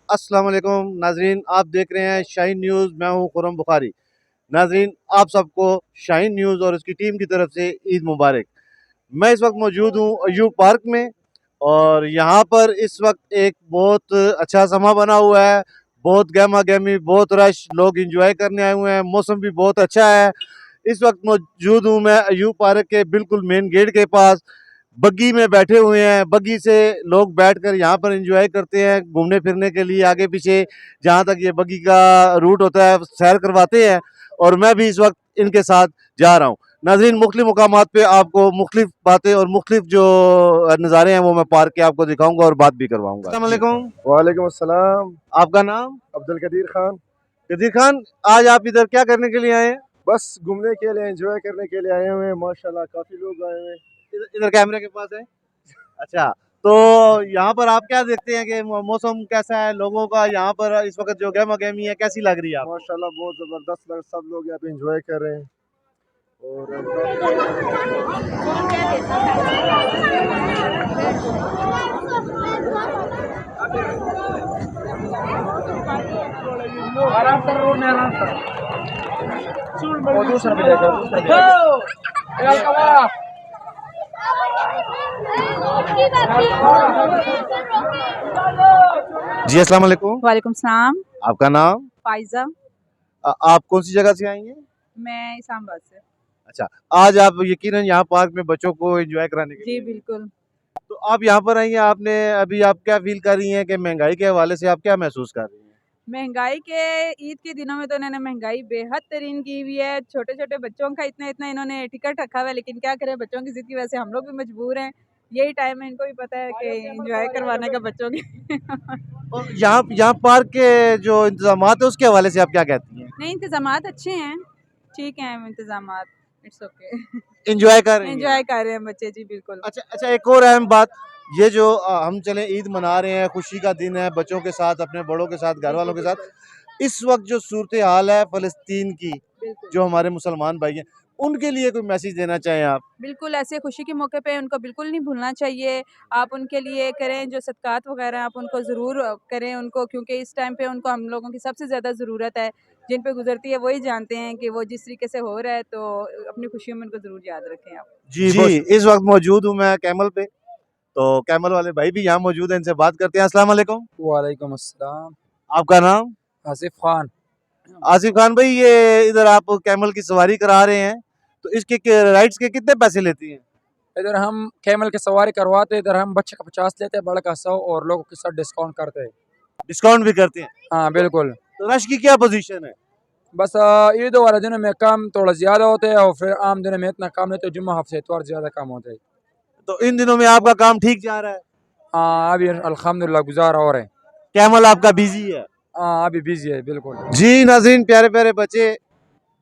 अस्सलाम वालेकुम नाजरीन, आप देख रहे हैं शाहीन न्यूज़। मैं हूं खुरम बुखारी। नाजरीन, आप सबको शाहीन न्यूज़ और उसकी टीम की तरफ से ईद मुबारक। मैं इस वक्त मौजूद हूं अयूब पार्क में और यहाँ पर इस वक्त एक बहुत अच्छा समा बना हुआ है। बहुत गहमा गहमी, बहुत रश, लोग इंजॉय करने आए हुए हैं। मौसम भी बहुत अच्छा है। इस वक्त मौजूद हूँ मैं अयूब पार्क के बिल्कुल मेन गेट के पास। बग्गी में बैठे हुए हैं। बग्गी से लोग बैठकर यहाँ पर एंजॉय करते हैं घूमने फिरने के लिए, आगे पीछे जहाँ तक ये बग्गी का रूट होता है सैर करवाते हैं और मैं भी इस वक्त इनके साथ जा रहा हूँ। नाज़रीन, मुख्तलिफ मुकामात पे आपको मुख्तलिफ बातें और मुख्तलिफ जो नज़ारे हैं वो मैं पार्क के आपको दिखाऊंगा और बात भी करवाऊंगा। अस्सलाम वालेकुम। वालेकुम अस्सलाम। आपका नाम? अब्दुल कदीर खान। कदीर खान, आज आप इधर क्या करने के लिए आए हैं? बस घूमने के लिए, एंजॉय करने के लिए आए हुए हैं। माशाल्लाह काफी लोग आए हुए हैं। इधर कैमरे के पास है। अच्छा, तो यहाँ पर आप क्या देखते हैं कि मौसम कैसा है, लोगों का यहाँ पर इस वक्त जो गहमा गहमी है कैसी लग रही है आपको? माशाल्लाह बहुत जबरदस्त लग, सब लोग यहाँ पे एंजॉय कर रहे हैं और जी, अस्सलाम वालेकुम। वालेकुम सलाम। आपका नाम? फाइजा। आप कौन सी जगह से आई हैं? मैं इस्लामाबाद से। अच्छा, आज आप यकीनन यहाँ पार्क में बच्चों को एंजॉय कराने के जी लिए आई हैं। बिल्कुल। तो आप यहाँ पर आई हैं, आपने अभी आप क्या फील कर रही हैं कि महंगाई के हवाले से आप क्या महसूस कर रही हैं? महंगाई के ईद के दिनों में तो इन्होंने महंगाई बेहद तरीन की हुई है। छोटे छोटे बच्चों का इतना इतना इन्होंने टिकट रखा हुआ है, लेकिन क्या करें, बच्चों की जिद की वजह से हम लोग भी मजबूर हैं। यही टाइम है, इनको भी पता है कि एंजॉय करवाने का बच्चों के। और यहाँ पार्क के जो इंतजाम है उसके हवाले से आप क्या कहती हैं? नहीं, इंतजामात अच्छे हैं, ठीक हैं इंतजामात। It's okay. एंजॉय कर रही हैं? एंजॉय कर रहे हैं बच्चे, जी बिल्कुल। अच्छा अच्छा, एक और अहम बात, ये जो हम चले ईद मना रहे हैं, खुशी का दिन है, बच्चों के साथ, अपने बड़ों के साथ, घर वालों के साथ, इस वक्त जो सूरत हाल है फ़लस्तीन की, बिल्कुल जो हमारे मुसलमान भाई हैं, उनके लिए कोई मैसेज देना चाहें आप? बिल्कुल, ऐसे खुशी के मौके पे उनको बिल्कुल नहीं भूलना चाहिए। आप उनके लिए करें जो सदक़ात वग़ैरह, आप उनको ज़रूर करें उनको, क्योंकि इस टाइम पे उनको हम लोगों की सबसे ज़्यादा ज़रूरत है। जिन पे गुज़रती है वही जानते हैं कि वो जिस तरीके से हो रहा है, तो अपनी खुशियों में उनको ज़रूर याद रखें आप। जी, इस वक्त मौजूद हूँ मैं कैमल पे, तो कैमल वाले भाई भी यहाँ मौजूद हैं, इनसे बात करते हैं। अस्सलाम वालेकुम। वालेकुम अस्सलाम। आपका नाम? आसिफ खान। आसिफ खान भाई, ये इधर आप कैमल की सवारी करा रहे हैं, तो इसके राइड्स के कितने पैसे लेती हैं? इधर हम कैमल की सवारी करवाते, इधर हम बच्चे का 50 लेते हैं, बड़े का 100 और लोगों के साथ डिस्काउंट करते हैं। डिस्काउंट भी करते हैं? हाँ बिल्कुल। तो रश की क्या पोजीशन है? बस ईद वाले दिनों में कम थोड़ा ज़्यादा होते हैं और फिर आम दिनों में इतना कम नहीं, तो जुम्मा हफ्ते इतवार ज़्यादा कम होते हैं। तो इन दिनों में आपका काम ठीक जा रहा है? हाँ अभी अल्हम्दुलिल्लाह गुजारा हो रहे हैं। कैमल आपका बिजी है? हाँ अभी बिजी है बिल्कुल। जी नाज़रीन, प्यारे प्यारे बच्चे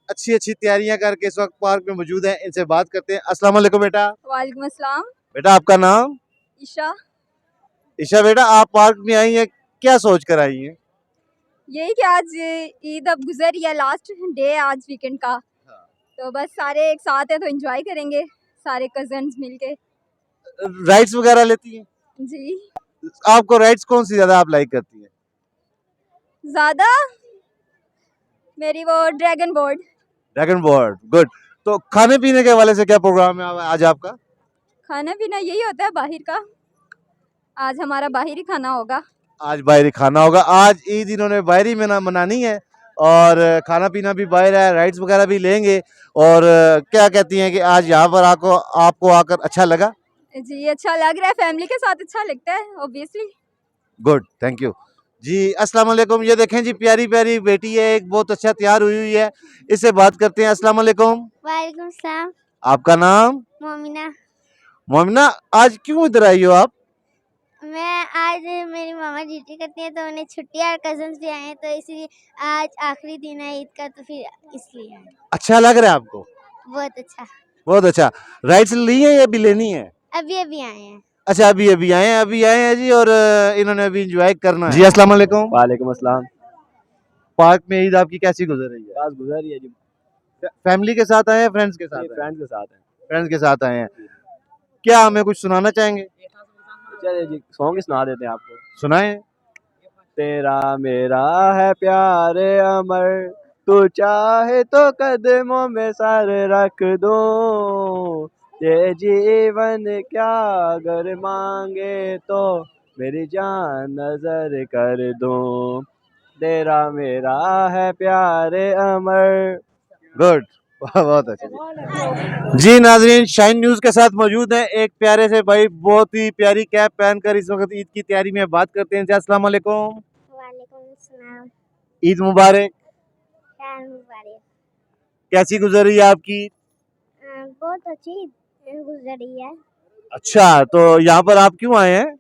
अच्छी अच्छी तैयारियां करके इस वक्त पार्क में मौजूद हैं, इनसे बात करते हैं। अस्सलाम वालेकुम बेटा। वालेकुम अस्सलाम। बेटा आपका नाम? ईशा। ईशा बेटा, आप पार्क में आई हैं, क्या सोच कर आई हैं? यही कि आज ईद अब गुजर है, लास्ट डे आज वीकेंड का, तो बस सारे एक साथ हैं तो एंजॉय करेंगे सारे कजन्स मिलके। राइड्स वगैरह लेती हैं? जी आपको राइड्स कौन सी ज्यादा आप लाइक करती हैं? ज़्यादा मेरी वो dragon board. Dragon board, good. तो खाने पीने के हवाले से क्या प्रोग्राम है आज आपका? खाना पीना यही होता है बाहर का, आज हमारा बाहर ही खाना होगा। आज बाहरी खाना होगा। आज ईद इन्होंने बाहरी में ना मनानी है और खाना पीना भी बाहर है, राइड्स वगैरह भी लेंगे। और क्या कहती हैं कि आज यहाँ पर आपको आकर अच्छा लगा? जी अच्छा लग रहा है, फैमिली के साथ अच्छा लगता है ऑब्वियसली। गुड, थैंक यू जी। अस्सलाम वालेकुम। ये देखें जी, प्यारी प्यारी बेटी है, एक बहुत अच्छा तैयार हुई हुई है, इससे बात करते हैं। अस्सलाम वालेकुम। वालेकुम सलाम। आपका नाम? मोमिना। मोमिना, आज क्यों इधर आई हो आप? मैं आज मेरी मामा ड्यूटी करती है तो उन्हें छुट्टी और कजन्स भी आए हैं, तो इसीलिए आज आखिरी दिन है ईद का, तो फिर इसलिए आए। अच्छा लग रहा है आपको? बहुत अच्छा। बहुत अच्छा। राइड्स ली है या अभी लेनी है? अभी अभी आए हैं। अच्छा, अभी अभी आए हैं जी। और इन्होंने अभी एंजॉय करना है जी। अस्सलाम वालेकुम। वालेकुम अस्सलाम। पार्क में ईद आपकी कैसी गुजर रही है? आज गुजर रही है जी। फैमिली के साथ आए हैं, फ्रेंड्स के साथ आए हैं? फ्रेंड्स के साथ हैं। फ्रेंड्स के साथ आए हैं। क्या हमें कुछ सुनाना चाहेंगे? चलिए जी, सॉन्ग ही सुना देते हैं आपको। सुनाएं। तेरा मेरा है प्यार अमर, तू चाहे तो कदमों में सर रख दो, ये जीवन क्या अगर मांगे तो मेरी जान नजर कर दो, तेरा मेरा है प्यार अमर। गुड, बहुत अच्छा जी। नाजरीन, शाइन न्यूज के साथ मौजूद हैं एक प्यारे से भाई, बहुत ही प्यारी कैप पहनकर इस वक्त ईद की तैयारी में बात करते हैं। जी अस्सलाम वालेकुम, वालेकुम अस्सलाम। ईद मुबारक। यार मुबारक। कैसी गुजरी आपकी? बहुत अच्छी गुजरी है। अच्छा, तो यहाँ पर आप क्यों आए हैं?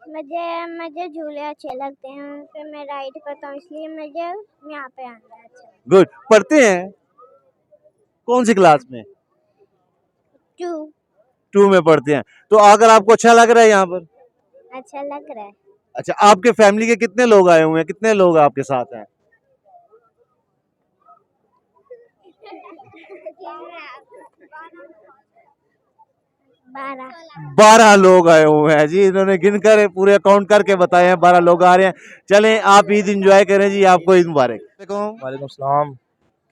मुझे मुझे झूले अच्छे लगते हैं, फिर मैं राइड करता हूँ, इसलिए मुझे यहाँ पे आना है। अच्छा। गुड। पढ़ते हैं कौन सी क्लास में? 2। 2 में पढ़ते हैं। तो अगर आपको अच्छा लग रहा है यहाँ पर? अच्छा लग रहा है। अच्छा, आपके फैमिली के कितने लोग आए हुए हैं, कितने लोग आपके साथ हैं? 12। 12 लोग आए हुए हैं जी, इन्होंने गिनकर पूरे काउंट करके बताए हैं 12 लोग आ रहे हैं। चलें, आप ईद एंजॉय करें जी, आपको ईद मुबारक। वालेकुम सलाम।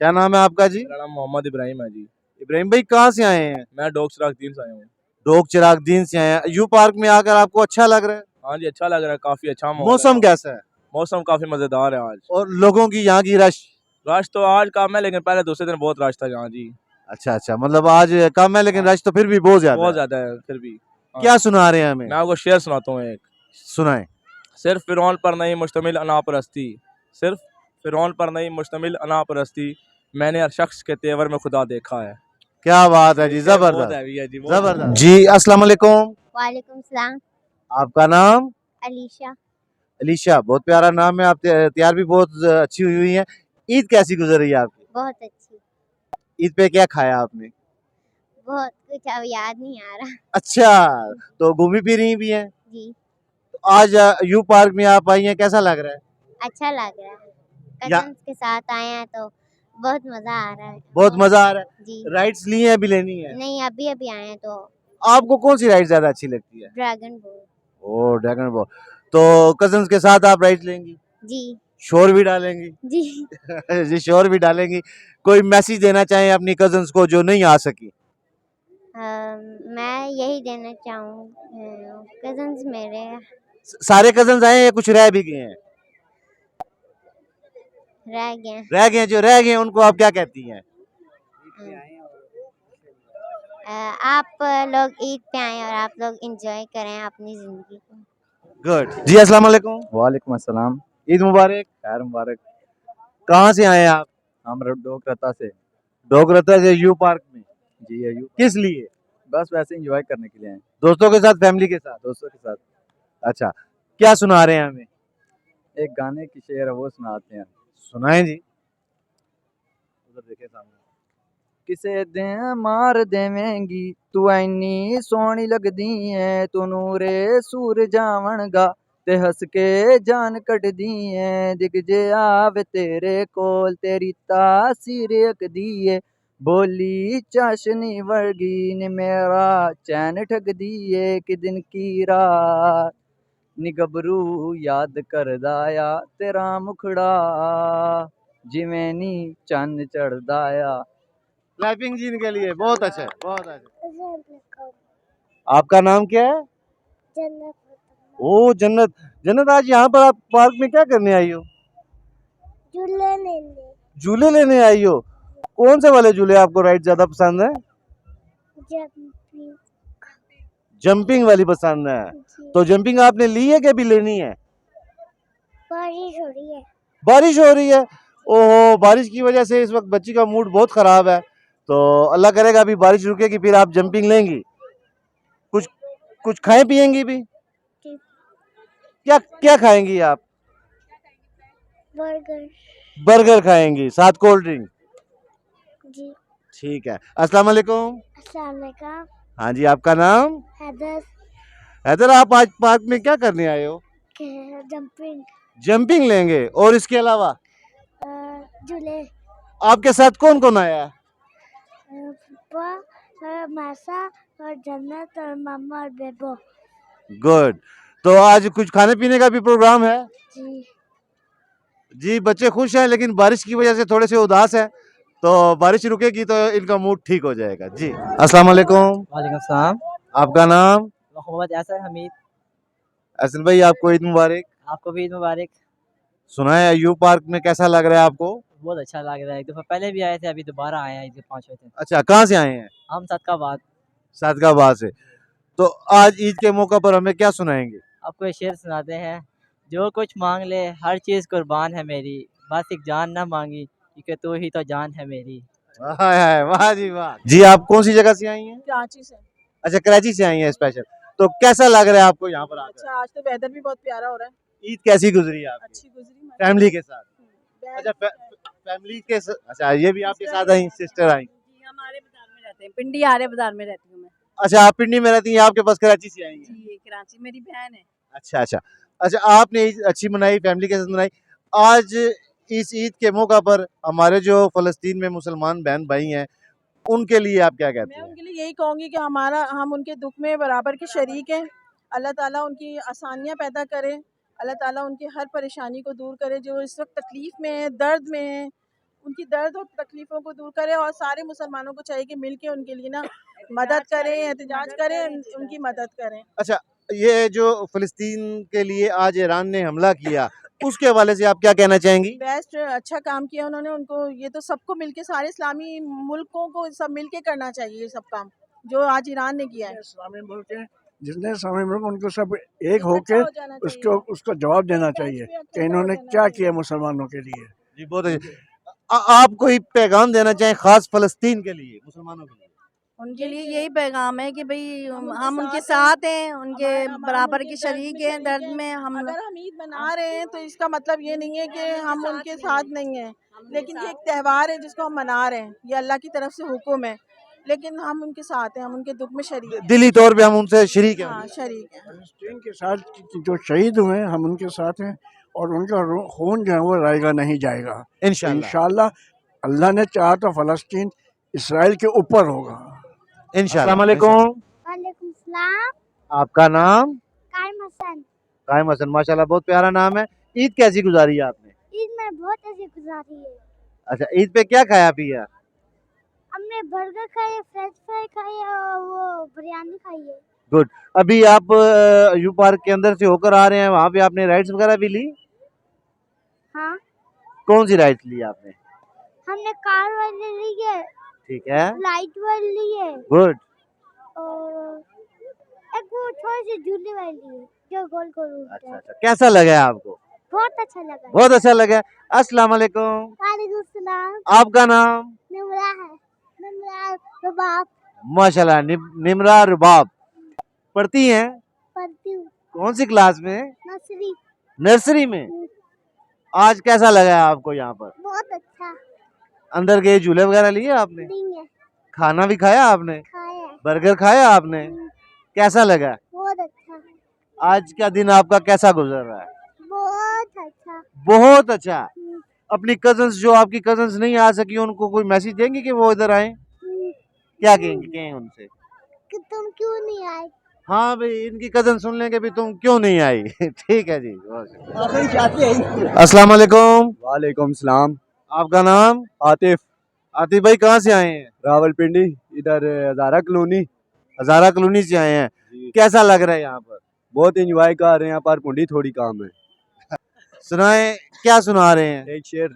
क्या नाम है आपका जी? मेरा नाम मोहम्मद इब्राहिम है जी। इब्राहिम भाई, कहाँ से आए हैं? मैं डोक चिराग दीन से आया हूँ। डोक चिराग दीन से आए हैं। यू पार्क में आकर आपको अच्छा लग रहा है? हाँ जी, अच्छा लग रहा है, काफी अच्छा माहौल मौसम है। कैसा है? मौसम काफी मजेदार है आज। और लोगों की यहाँ की रश? रश तो आज कम है, लेकिन पहले दूसरे दिन बहुत रश था यहाँ जी। अच्छा अच्छा, मतलब आज कम है लेकिन रश तो फिर भी बहुत ज्यादा बहुत है। ज्यादा है फिर भी। हाँ। क्या सुना रहे हैं हमें? मैं आपको शेर सुनाता हूँ एक। सुनाएं। सिर्फ फिरौन पर नहीं मुश्तमिल अनापरस्ती, सिर्फ फिरौन पर नहीं मुश्तमिल अनापरस्ती, मैंने हर शख्स के तेवर में खुदा देखा है। क्या बात है जी, बहुत जबरदस्त हैवी है जी, बहुत जबरदस्त जी। अस्सलाम वालेकुम, वालेकुम सलाम। आपका नाम? अलीशा। अलीशा, बहुत प्यारा नाम है। आप तैयार भी बहुत अच्छी हुई हुई है। ईद कैसी गुजर रही है आपकी? बहुत अच्छी। ईद पे क्या खाया आपने? बहुत कुछ अब याद नहीं आ रहा। अच्छा, तो घूमी फिरी भी हैं? जी। तो आज यू पार्क में आप आई हैं, कैसा लग रहा है? अच्छा लग रहा है। या कजन्स के साथ आए हैं तो बहुत मजा आ रहा है। बहुत मजा आ रहा है। जी। राइड्स ली हैं, अभी लेनी है? नहीं, अभी अभी आए हैं तो। आपको कौन सी राइड ज्यादा अच्छी लगती है? Dragon ball. ओ, ड्रैगन बॉल। तो कजन्स के साथ आप राइड लेंगी? जी। शोर भी डालेंगी? जी। जी, शोर भी डालेंगी। कोई मैसेज देना चाहें अपनी कजन्स को जो नहीं आ सकी? मैं यही देना चाहूँ, कजन्स मेरे सारे कजन्स आए हैं या कुछ रह भी गए हैं? रह गए। रह गए हैं, जो रह गए हैं उनको आप क्या कहती हैं? आप लोग ईद पे आए और आप लोग एंजॉय करें अपनी जिंदगी को। गुड जी। अस्सलाम वालेकुम। वालेकुम अस्सलाम। ईद मुबारक। खैर मुबारक। कहाँ से आए हैं आप? हम डोक रता से। डोगरता से यू पार्क में? जी है यू। किस लिए? बस वैसे एंजॉय करने के लिए हैं, दोस्तों के साथ, फैमिली के साथ? दोस्तों के साथ। अच्छा, क्या सुना रहे हैं हमें? एक गाने की शेर है वो सुनाते हैं। सुनाएं जी। उधर देखे सामने। किसे दे मार देवेंगी तू ऐनी सोहनी लगदी है, तू नूरे सूर जावणगा ते हस के जान कटदी है, दिख जे आवे तेरे कोल तेरी तासीर अकदी है, बोली चाशनी वर्गी ने मेरा चैन ठगदी है, कि दिन की रात नी गबरू याद करदा आ तेरा मुखड़ा, जिवें नी चन्न चढ़दा आ। क्लैपिंग जी इनके लिए, बहुत अच्छा है, बहुत अच्छा। आपका नाम क्या है? जन्नत। ओ जन्नत। जन्नत, आज यहाँ पर आप पार्क में क्या करने आई हो? झूले लेने। झूले लेने आई हो? कौन से वाले झूले आपको राइड ज्यादा पसंद है? जंपिंग। जंपिंग वाली पसंद है? तो जंपिंग आपने ली है कि अभी लेनी है? बारिश हो रही है। बारिश हो रही है? ओहो, बारिश की वजह से इस वक्त बच्ची का मूड बहुत खराब है। तो अल्लाह करेगा अभी बारिश रुकेगी फिर आप जंपिंग लेंगी। कुछ कुछ खाएं पिएंगी भी? क्या क्या खाएंगी आप? बर्गर। बर्गर खाएंगी, साथ कोल्ड ड्रिंक? जी। ठीक है। अस्सलाम वालेकुम। अस्सलाम वालेकुम। हाँ जी, आपका नाम? हैदर। हैदर, आप आज पार्क में क्या करने आए हो? जंपिंग। जंपिंग लेंगे, और इसके अलावा? झूले। आपके साथ कौन कौन आया है? पापा और मासा और जन्नत और मामा और बेबो। गुड। तो आज कुछ खाने पीने का भी प्रोग्राम है? जी जी, बच्चे खुश हैं लेकिन बारिश की वजह से थोड़े से उदास हैं। तो बारिश रुकेगी तो इनका मूड ठीक हो जाएगा। जी, अस्सलाम वालेकुम। वालेकुम सलाम। आपका नाम? मोहम्मद असर हमीद। अहसन भाई, आपको ईद मुबारक। आपको भी ईद मुबारक। सुना है अय्यूब पार्क में कैसा लग रहा है आपको? बहुत अच्छा लग रहा है, एक दफ़ा पहले भी आए थे, अभी दोबारा आए हैं ईद के 5 दिन। अच्छा, कहाँ से आए हैं? हम सदकाबाद। सादगाबाद से। तो आज ईद के मौका पर हमें क्या सुनाएंगे? आपको एक शेर सुनाते हैं। जो कुछ मांग ले हर चीज़ कुर्बान है मेरी, बस एक जान ना मांगी क्योंकि तू ही तो जान है मेरी। हाय हाय, वाह जी वाह। जी, आप कौन सी जगह से आई हैं? कराची से। अच्छा, कराची से आई हैं स्पेशल। तो कैसा लग रहा है आपको यहाँ पर आकर? अच्छा, आज तो वेदर भी बहुत प्यारा हो रहा है। ईद कैसी गुजरी आपकी? अच्छी गुजरी। फैमिली के साथ? बैग- अच्छा, फैमिली के साथ। अच्छा, ये भी आपके साथ आई, सिस्टर आई? जी, हम आरे बाजार में रहते हैं, पिंडी आरे बाजार में रहती हूँ मैं। अच्छा, आप पिंडी में रहती हैं, आपके पास कराची से आई हैं? जी, कराची मेरी बहन है। अच्छा अच्छा। अच्छा, आपने ईद अच्छी मनाई, फैमिली के साथ मनाई। आज इस ईद के मौका पर हमारे जो फ़लस्तीन में मुसलमान बहन भाई हैं, उनके लिए आप क्या कहते मैं हैं? उनके लिए यही कहूँगी कि हम उनके दुख में बराबर के शरीक हैं। अल्लाह ताला उनकी आसानियाँ पैदा करे, अल्लाह ताला उनकी हर परेशानी को दूर करे, जो इस वक्त तकलीफ़ में है, दर्द में है, उनकी दर्द और तकलीफ़ों को दूर करे। और सारे मुसलमानों को चाहिए कि मिल के उनके लिए ना मदद करें, एहतजाज करें, उनकी मदद करें। अच्छा, ये जो फ़लस्तीन के लिए आज ईरान ने हमला किया, उसके हवाले से आप क्या कहना चाहेंगी? बेस्ट अच्छा काम किया उन्होंने। उनको ये तो सबको मिलके, सारे इस्लामी मुल्कों को सब मिलके करना चाहिए ये सब काम जो आज ईरान ने किया है। इस्लामी मुल्क हैं, जितने इस्लामी मुल्क उनको सब एक अच्छा होके हो जाना चाहिए। उसको जवाब देना चाहिए बेस्ट पे कि अच्छा इन्होंने हो जाना क्या चाहिए। किया मुसलमानों के लिए। जी, बहुत अच्छे। आप कोई पैगाम देना चाहें खास फ़लस्तीन के लिए, मुसलमानों के लिए? उनके लिए यही पैगाम है कि भाई हम उनके साथ हैं, उनके बराबर के शरीक हैं दर्द में। हम अगर हम ईद मना रहे हैं तो इसका मतलब ये नहीं है कि हम उनके साथ नहीं हैं, लेकिन ये एक त्यौहार है जिसको हम मना रहे हैं, ये अल्लाह की तरफ से हुक्म है, लेकिन हम उनके साथ हैं, हम उनके दुख में शरीक हैं। दिली तौर पे हम उनसे शरीक हैं। हाँ, शरीक हैं। फलस्तीन के साथ जो शहीद हुए हैं हम उनके साथ हैं, और उनका खून जो है वो रायगा नहीं जाएगा इंशाल्लाह। इंशाल्लाह। अल्लाह ने चाहा तो फलस्तीन इसराइल के ऊपर होगा इंशाल्लाह। अस्सलाम वालेकुम। वालेकुम सलाम। आपका नाम? कायम हसन। कायम हसन, माशाल्लाह बहुत प्यारा नाम है। ईद कैसी गुजारी है आपने? ईद में बहुत अच्छी गुजारी है। अच्छा, ईद पे क्या खाया पिया? हमने बर्गर खाए, फ्रेंच फ्राई खाए और वो बिरयानी खाई है। गुड। अभी आप यू पार्क के अंदर से होकर आ रहे हैं, वहाँ पे आपने राइड्स वगैरह भी ली? हाँ, कौन सी राइड्स ली आपने? हमने कार वाली ली है, ठीक है, लाइट वाली ली है, गुड। और एक वो थोड़ी सी झूले वाली ली है जो गोल गोल घूमता अच्छा है। अच्छा, कैसा लगा आपको? बहुत अच्छा लगा। बहुत अच्छा लगा। अस्सलाम वालेकुम। वालेकुम सलाम। आपका नाम? निमरा है, निमरा रबाब। माशाल्लाह, निमरा रुबाब। पढ़ती हैं? पढ़ती हूँ कौन सी क्लास में? नर्सरी। नर्सरी में। आज कैसा लगा आपको यहाँ पर? बहुत अच्छा। अंदर गए, झूले वगैरह लिए आपने? नहीं है, खाना भी खाया आपने? खाया है। बर्गर खाया आपने? कैसा लगा? बहुत अच्छा। आज का दिन आपका कैसा गुजर रहा है? बहुत अच्छा। बहुत अच्छा। अपनी कजन्स, जो आपकी कजन्स नहीं आ सकी, उनको कोई मैसेज देंगे कि वो इधर आए? क्या कहेंगे उनसे? कि तुम क्यों नहीं आए? हाँ भाई, इनकी कजन सुन लेंगे भी तुम क्यों नहीं आई। ठीक है जी। अस्सलाम वालेकुम। वालेकुम सलाम। आपका नाम? आतिफ। आतिफ भाई, कहाँ से आए हैं? रावलपिंडी, इधर हजारा कॉलोनी। हजारा कॉलोनी से आए हैं। कैसा लग रहा है यहाँ पर? बहुत एंजॉय कर रहे हैं, पर पुंडी थोड़ी काम है। सुनाए, क्या सुना रहे हैं? एक शेर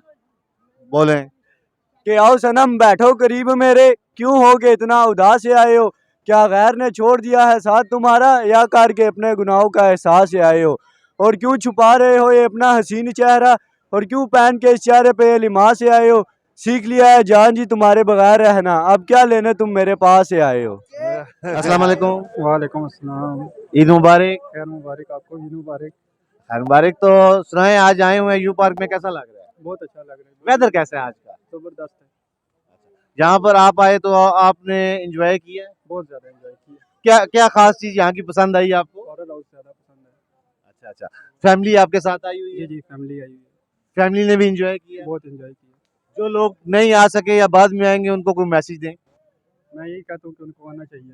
बोले। कि आओ सनम बैठो करीब मेरे, क्यों होगे इतना उदास से आए हो? क्या गैर ने छोड़ दिया है साथ तुम्हारा, या करके अपने गुनाहों का एहसास से आए हो? और क्यों छुपा रहे हो ये अपना हसीन चेहरा, और क्यों पहन के इस चेहरे पे ये लिमास से आए हो? सीख लिया है जान जी तुम्हारे बगैर रहना, अब क्या लेने तुम मेरे पास से आए हो? अस्सलाम वालेकुम। वालेकुम अस्सलाम। ईद मुबारक। खैर मुबारक, आपको ईद मुबारक। खैर मुबारक। तो सुनाए, आज आए हुए हैं यू पार्क में, कैसा लग रहा है? बहुत अच्छा लग रहा है, वेदर कैसा है आज का? जबरदस्त है। यहाँ पर आप आए तो आपने एंजॉय किया? बहुत ज्यादा एंजॉय किया। क्या क्या खास चीज यहाँ की पसंद आई आपको? और हाउस ज्यादा पसंद है। अच्छा अच्छा। फैमिली आपके साथ आई हुई है? जी, फैमिली आई हुई है, फैमिली ने भी एंजॉय किया? बहुत एंजॉय किया। जो लोग नहीं आ सके या बाद में आएंगे, उनको कोई मैसेज दें? मैं यही कहता हूँ कि उनको आना चाहिए,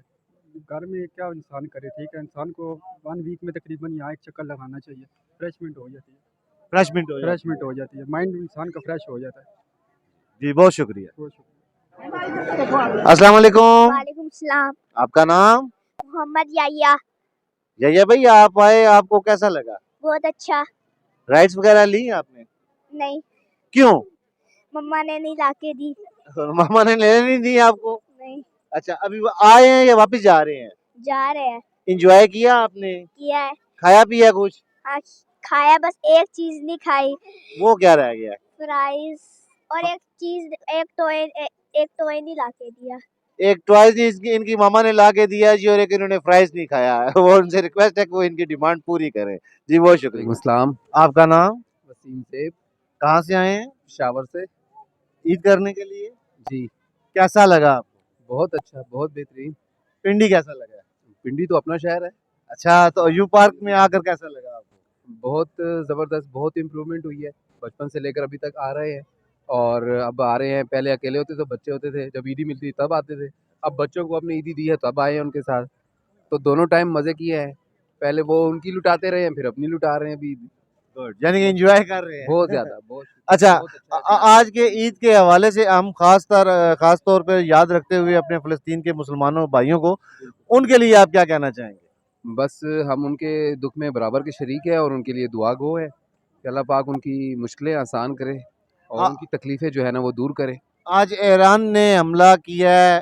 घर में क्या इंसान करे, ठीक है, इंसान को 1 वीक में तकरीबन यहाँ एक चक्कर लगाना चाहिए, फ्रेशमेंट हो जाती है, फ्रेशमेंट हो जाती है, माइंड इंसान का फ्रेश हो जाता है। जी बहुत शुक्रिया। बहुत शुक्रिया। अस्सलाम वालेकुम। वालेकुम सलाम। आपका नाम? मोहम्मद याया। जया भाई आप आए, आपको कैसा लगा? बहुत अच्छा। राइड्स वगैरह ली आपने? नहीं, क्यों? मम्मा ने नहीं लाके दी। मामा ने लेने नहीं दी आपको? नहीं, अच्छा, अभी वो आए हैं या वापस जा रहे हैं? जा रहे हैं। एंजॉय किया आपने? किया है। खाया पिया कुछ? हाँ, खाया, बस एक चीज नहीं खाई, वो क्या रह गया? फ्राइज, और एक चीज, एक टॉय नहीं लाके दिया। एक टॉयज इनकी मामा ने ला के दिया जी, और एक इन्होंने फ्राइज नहीं खाया है। वो उनसे रिक्वेस्ट है कि वो इनकी डिमांड पूरी करें। जी बहुत शुक्रिया। अस्सलाम। आपका नाम? वसीम सेब। कहाँ से आए हैं? शावर से। ईद करने के लिए? जी। कैसा लगा आपको? बहुत अच्छा, बहुत बेहतरीन। पिंडी कैसा लगा? पिंडी तो अपना शहर है। अच्छा, तो यू पार्क में आकर कैसा लगा आपको? बहुत ज़बरदस्त, बहुत इम्प्रूवमेंट हुई है, बचपन से लेकर अभी तक आ रहे हैं और अब आ रहे हैं। पहले अकेले होते थे, बच्चे होते थे, जब ईदी मिलती थी तब आते थे। अब बच्चों को अपनी ईदी दी है तब आए हैं उनके साथ, तो दोनों टाइम मज़े किए हैं। पहले वो उनकी लुटाते रहे हैं, फिर अपनी लुटा रहे हैं अभी। गुड, यानी कि एंजॉय कर रहे हैं। बहुत ज़्यादा, बहुत। अच्छा, बहुत अच्छा है। आज के ईद के हवाले से हम खास तौर पे याद रखते हुए अपने फ़लस्तीन के मुसलमानों भाइयों को, उनके लिए आप क्या कहना चाहेंगे? बस हम उनके दुख में बराबर के शरीक हैं और उनके लिए दुआ गो है कि अल्लाह पाक उनकी मुश्किलें आसान करे और हाँ। उनकी तकलीफ़ें जो है ना वो दूर करे। आज ईरान ने हमला किया है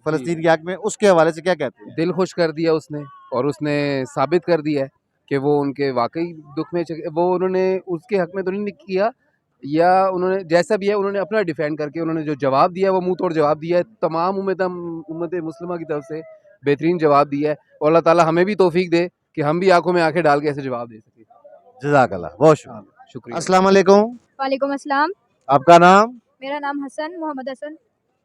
फ़लस्तीन के हक में, उसके हवाले से क्या कहते हैं? दिल खुश कर दिया उसने और उसने साबित कर दिया है कि वो उनके वाकई दुख में वो उन्होंने उसके हक में तो नहीं किया, या उन्होंने जैसा भी है उन्होंने अपना डिफेंड करके उन्होंने जो जवाब दिया वो मुंह तोड़ जवाब दिया है। तमाम उम्मत मुस्लिमा की तरफ से बेहतरीन जवाब दिया है और अल्लाह ताला हमें भी तौफीक दे कि हम भी आंखों में आंखें डाल के ऐसे जवाब दे सकें। जज़ाकल्लाह, बहुत शुक्रिया। शुक्रिया। अस्सलाम वालेकुम। वालेकुम अस्सलाम। आपका नाम? मेरा नाम हसन, मोहम्मद हसन।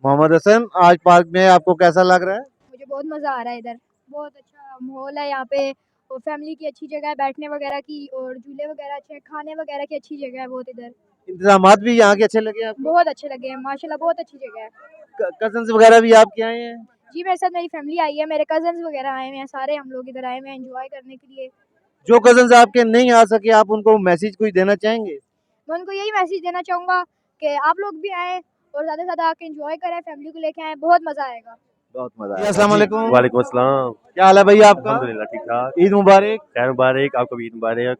मोहम्मद हसन, आज पार्क में आपको कैसा लग रहा है? मुझे बहुत मज़ा आ रहा है इधर, बहुत अच्छा माहौल है यहाँ पे, और फैमिली की अच्छी जगह है बैठने वगैरह की, और झूले वगैरह अच्छे हैं, खाने वगैरह की अच्छी जगह है बहुत इधर। इंतजामात भी यहाँ के अच्छे लगे आपको? बहुत अच्छे लगे हैं माशाल्लाह, बहुत अच्छी जगह है। कजन्स वगैरह भी आपके आए हैं? जी, मेरे साथ मेरी फैमिली आई है, मेरे कज़न्स वगैरह आए हुए हैं, सारे हम लोग इधर आए हुए हैं एंजॉय करने के लिए। जो कजन्स आपके नहीं आ सके, आप उनको मैसेज कोई देना चाहेंगे? मैं उनको यही मैसेज देना चाहूँगा कि आप लोग भी आएँ और ज़्यादा से ज़्यादा आके एंजॉय करें, फैमिली को लेके आएँ, बहुत मज़ा आएगा। बहुत मजा आया। अस्सलाम वालेकुम। वालेकुम अस्सलाम। क्या हाल है भैया आपका? अल्हम्दुलिल्लाह ठीक ठाक। ईद मुबारक। खैर मुबारक, आपको भी ईद मुबारक।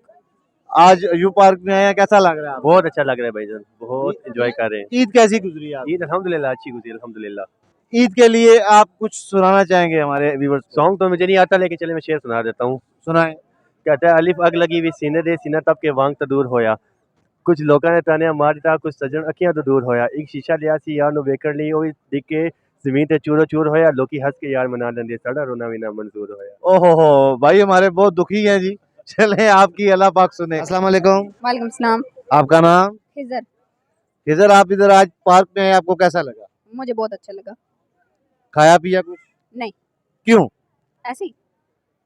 आज यू पार्क में आए हैं, कैसा लग रहा है आपको? बहुत अच्छा लग रहा है भाईजान, बहुत एंजॉय कर रहे हैं। ईद कैसी गुजरी है? ईद अल्हम्दुलिल्लाह अच्छी गुजरी अल्हम्दुलिल्लाह। ईद के लिए आप कुछ सुनाना चाहेंगे हमारे व्यूअर्स को? सॉन्ग तो मुझे नहीं आता, लेकिन चले मैं शेर सुना देता हूँ। सुनाएं। कहता है अलिफ अग लगी हुई सीने दे, सीना तब के वांग तो दूर होया, कुछ लोगों ने ताने मार दिता, कुछ सजन अखियां तो दूर होया, एक शीशा लिया सी यार नु वेकड़ ली, ओए दिख के ज़मीन ते चूरो चूर होया, लोकी हंस के यार मना लेंदे, साड़ा रोना भी ना मंजूर होया। ओहो हो, भाई हमारे बहुत दुखी हैं जी। चलें आपकी अल्लाह पाक सुने। अस्सलाम वालेकुम। वालेकुम सलाम। आपका नाम? खिज़र। खिज़र, आप इधर आज पार्क में आए, आपको कैसा लगा? मुझे बहुत अच्छा लगा। खाया पिया कुछ? नहीं। क्यों? ऐसे ही।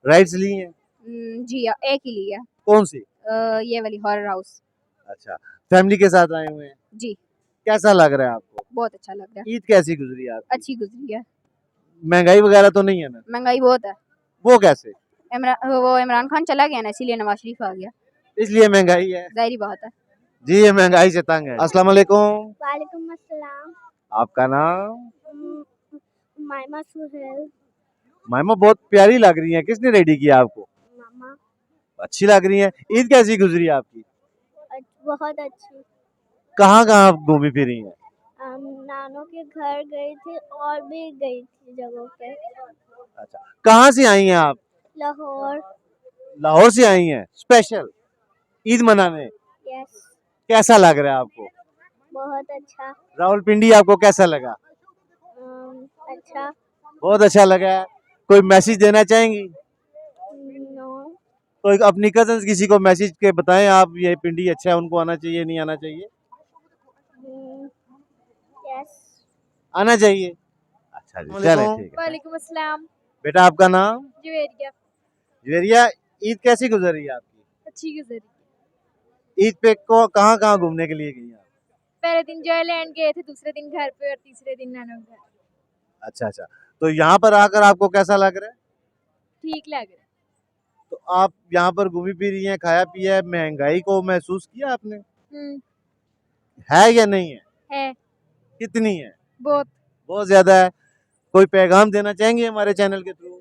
राइड्स ली हैं? जी एक ही लिया। कौन सी? ये वाली हॉरर हाउस। अच्छा, फैमिली के साथ आए हुए हैं? जी। कैसा लग रहा है आपको? बहुत अच्छा लग रहा है। ईद कैसी गुजरी है आपकी? अच्छी गुजरी है। महंगाई वगैरह तो नहीं है ना? महंगाई बहुत है। वो कैसे? वो इमरान खान चला गया ना, इसीलिए नवाज शरीफ आ गया, इसलिए महंगाई है। जाहिर बात है। जी ये महंगाई से तंग है। अस्सलाम वालेकुम। वालेकुम अस्सलाम। आपका नाम? मायमा सुहेल। मायमा बहुत प्यारी लग रही है, किसने रेडी किया आपको? मामा। अच्छी लग रही है। ईद कैसी गुजरी है आपकी? बहुत अच्छी। कहाँ कहाँ आप घूमी फिरी हैं? नानों के घर गई थी और भी गई थी जगहों पे। अच्छा, कहाँ से आई हैं आप? लाहौर। लाहौर से आई हैं स्पेशल ईद मनाने? यस। कैसा लग रहा है आपको? बहुत अच्छा। रावलपिंडी आपको कैसा लगा? अच्छा। बहुत अच्छा लगा है। कोई मैसेज देना चाहेंगी? नो। तो अपनी कजन्स किसी को मैसेज के बताएं आप, ये पिंडी अच्छा है, उनको आना चाहिए नहीं आना चाहिए? यस। आना चाहिए। अच्छा जी, चलें ठीक है। वालेकुम अस्सलाम। बेटा आपका नाम? जुवेरिया। जुवेरिया, ईद कैसी गुजरी है आपकी? अच्छी गुजरी। ईद पे को कहाँ कहाँ घूमने के लिए गई आप? पहले दिन जॉयलैंड गए थे, दूसरे दिन घर पे और तीसरे दिन नानों घर। अच्छा अच्छा, तो यहाँ पर आकर आपको कैसा लग रहा है? ठीक लग रहा तो आप यहाँ पर घूमी फिरी हैं, खाया पिया है, महंगाई को महसूस किया आपने? है या नहीं है? है कितनी है? बहुत बहुत ज्यादा है। कोई पैगाम देना चाहेंगे हमारे चैनल के थ्रू?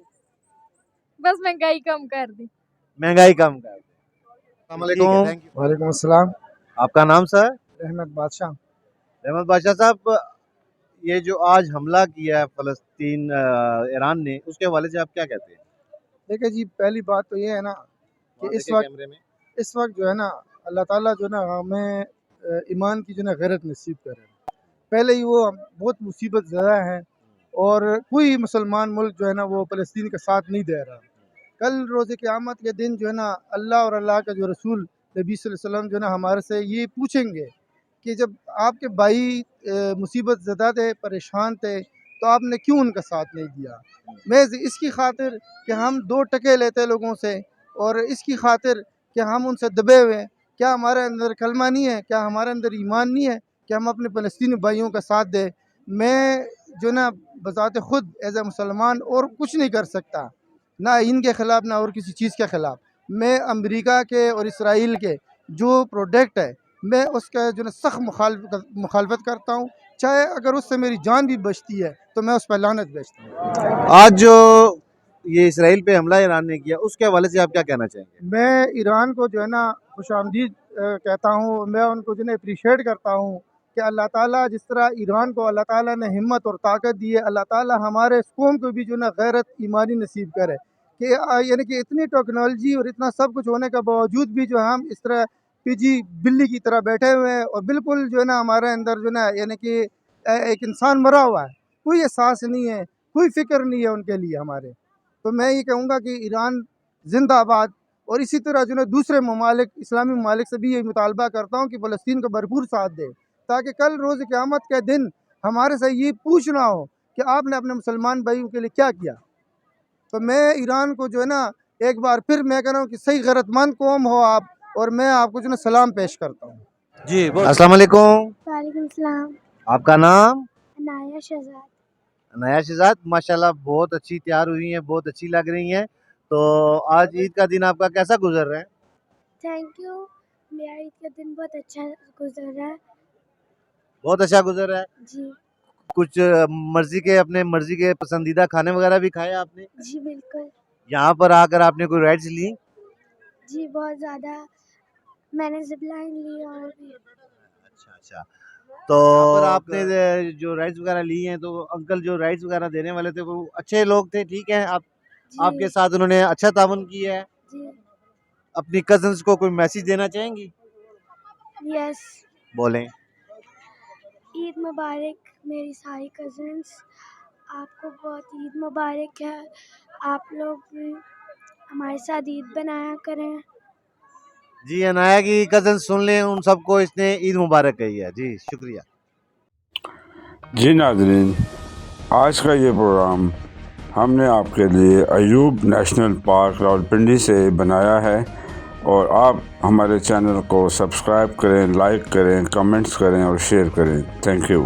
बस महंगाई कम कर दी। महंगाई कम कर दें। अस्सलाम वालेकुम। वालेकुम अस्सलाम। आपका नाम सर? रहमत बादशाह। रहमत बादशाह साहब, ये जो आज हमला किया है फलस्तीन ईरान ने, उसके हवाले से आप क्या कहते हैं? देखिए जी, पहली बात तो ये है ना कि इस वक्त जो है ना अल्लाह ताला जो ना हमें ईमान की जो ना गैरत नसीब करे। पहले ही वो बहुत मुसीबत ज़्यादा है और कोई मुसलमान मुल्क जो है ना वो फ़लस्तीन का साथ नहीं दे रहा। कल रोज़े क़यामत के दिन जो है ना अल्लाह और अल्लाह का जो रसूल नबी सल्लल्लाहु अलैहि वसल्लम जो है ना हमारे से ये पूछेंगे कि जब आपके भाई मुसीबत ज़दा थे, परेशान थे, तो आपने क्यों उनका साथ नहीं दिया। मैं इसकी खातिर कि हम 2 टके लेते लोगों से और इसकी खातिर कि हम उनसे दबे हुए हैं। क्या हमारे अंदर कलमा नहीं है? क्या हमारे अंदर ईमान नहीं है कि हम अपने फ़लस्तीनी भाइयों का साथ दें? मैं जो ना बज़ात ख़ुद एज़ ए मुसलमान और कुछ नहीं कर सकता, ना इनके ख़िलाफ़ ना और किसी चीज़ के ख़िलाफ़। मैं अमेरिका के और इसराइल के जो प्रोडक्ट है मैं उसका जो ना सख्त मुखालफत करता हूँ, चाहे अगर उससे मेरी जान भी बचती है तो मैं उस पर लानत भेजता हूँ। आज जो ये इसराइल पे हमला ईरान ने किया, उसके हवाले से आप क्या कहना चाहेंगे? मैं ईरान को जो है ना खुशामदीद कहता हूँ। मैं उनको जो है अप्रिशिएट करता हूँ कि अल्लाह ताला जिस तरह ईरान को अल्लाह ताला ने हिम्मत और ताकत दी है, अल्लाह ताला हमारे इस कौम को भी जो ना गैरत ईमानी नसीब करे कि यानी कि इतनी टेक्नोलॉजी और इतना सब कुछ होने के बावजूद भी जो हम इस तरह पीजी बिल्ली की तरह बैठे हुए हैं और बिल्कुल जो है ना हमारे अंदर जो ना यानी कि एक इंसान मरा हुआ है, कोई एहसास नहीं है, कोई फ़िक्र नहीं है उनके लिए हमारे। तो मैं ये कहूँगा कि ईरान जिंदाबाद। और इसी तरह जो है दूसरे ममालिक इस्लामी ममालिक से भी ये मुतालबा करता हूँ कि फ़लस्तीन का भरपूर साथ दे, ताकि कल रोज़ क़यामत के दिन हमारे से ये पूछना हो कि आपने अपने मुसलमान भाइयों के लिए क्या किया। तो मैं ईरान को जो है ना एक बार फिर मैं कह रहा हूँ कि सही गैरतमंद कौम हो आप, और मैं आपको जो है सलाम पेश करता हूँ। जी, अस्सलाम वालेकुम। वालेकुम सलाम। आपका नाम? अनाया शहजाद। अनाया शहजाद, माशाल्लाह बहुत अच्छी तैयार हुई हैं, बहुत अच्छी लग रही हैं। तो आज ईद का दिन आपका कैसा गुजर रहा है? थैंक यू, मेरा ईद का दिन बहुत अच्छा गुजर रहा है। बहुत अच्छा गुजर रहा है। जी कुछ अपने मर्जी के पसंदीदा खाने वगैरह भी खाए आपने? जी बिल्कुल। यहाँ पर आकर आपने कोई राइड्स ली? जी बहुत ज़्यादा, मैंने जिप लाइन ली और भी। अच्छा। तो पर आपने जो राइड्स वगैरह ली हैं, तो अंकल जो राइड्स वगैरह देने वाले थे वो अच्छे लोग थे, ठीक है? आपके साथ उन्होंने अच्छा ताउन किया है। जी अपनी कजन्स को कोई मैसेज देना चाहेंगी? यस। बोलें। ईद मुबारक मेरी सारी कज़न्स, आपको बहुत ईद मुबारक है। आप लोग भी हमारे साथ ईद बनाया करें। जी, अनाया की कज़न सुन लें, उन सबको इसने ईद मुबारक कही है। जी शुक्रिया। जी नाज़रीन, आज का ये प्रोग्राम हमने आपके लिए अयूब नेशनल पार्क रावलपिंडी से बनाया है, और आप हमारे चैनल को सब्सक्राइब करें, लाइक करें, कमेंट्स करें और शेयर करें। Thank you.